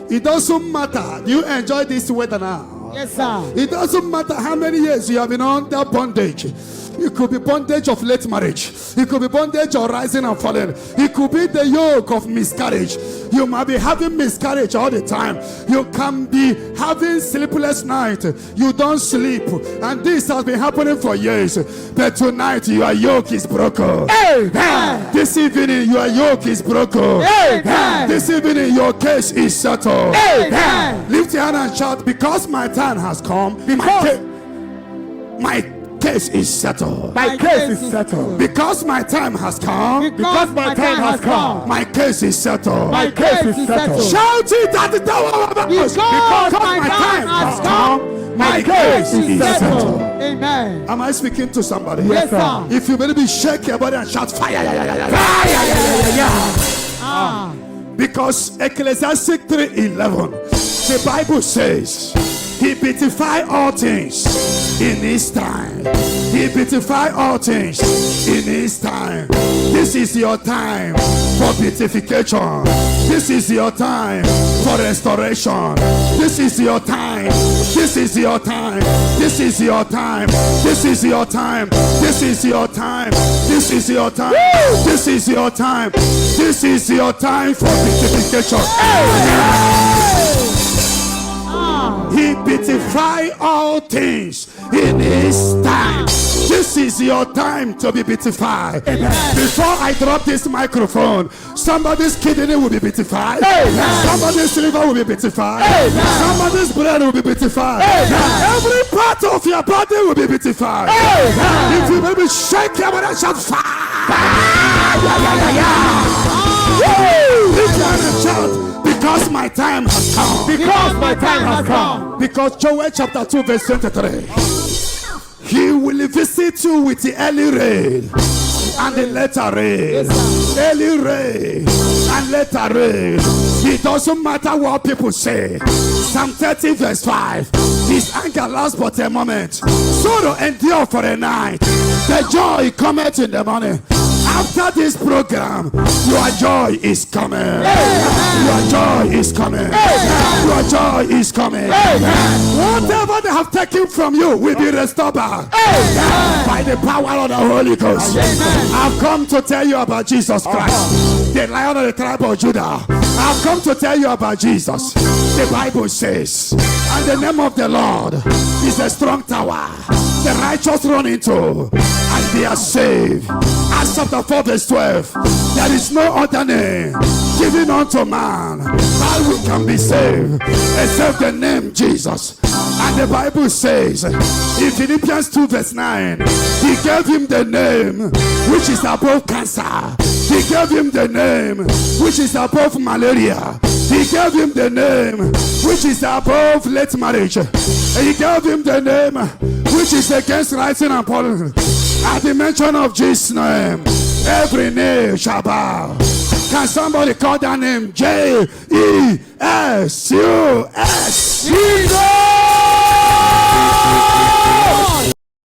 It doesn't matter. Do you enjoy this weather now? Yes, sir. It doesn't matter how many years you have been under bondage. It could be bondage of late marriage. It could be bondage of rising and falling. It could be the yoke of miscarriage. You might be having miscarriage all the time. You can be having sleepless night. You don't sleep. And this has been happening for years. But tonight your yoke is broken. Amen. This evening your yoke is broken. Amen. This evening your case is settled. Amen. Lift your hand and shout, because my time has come. My case is settled. My case is settled. Because my time has come. Because my time has come. My case is settled. My case is settled. Shout it at the tower of Because my time has come. My case is settled. Amen. Am I speaking to somebody? Yes, sir. If you believe, shake your body and shout fire. Because Ecclesiastes 3:11, the Bible says, He beautify all things in His time. He beautify all things in His time. This is your time for beautification. This is your time for restoration. This is your time. This is your time. This is your time. This is your time. This is your time. This is your time. This is your time. This is your time for beautification. He beautify all things in His time. This is your time to be beautified. Amen. Before I drop this microphone, somebody's kidney will be beautified. Amen. Somebody's liver will be beautified. Amen. Somebody's brain will be beautified. Amen. Every part of your body will be beautified. Amen. If you maybe shake your body and shout fire. Lift your hand and shout, because my time has come. Because my time has come. Because Joel chapter 2 verse 23. He will visit you with the early rain and the later rain. Yes, early rain and later rain. It doesn't matter what people say. Psalm 30 verse 5. His anger lasts but a moment. Sorrow endure for a night. The joy cometh in the morning. After this program, your joy is coming. Your joy is coming. Your joy is coming. Whatever they have taken from you will be restored back by the power of the Holy Ghost. I've come to tell you about Jesus Christ, the Lion of the tribe of Judah. I've come to tell you about Jesus. The Bible says, and the name of the Lord is a strong tower. The righteous run into and they are saved. Acts chapter 4 verse 12. There is no other name given unto man by we can be saved except the name Jesus. And the Bible says in Philippians 2 verse 9, He gave him the name which is above cancer. He gave him the name which is above malaria. He gave him the name which is above late marriage. He gave him the name which is against rising and falling. At the mention of Jesus' name, every knee shall bow. Can somebody call that name? Jesus.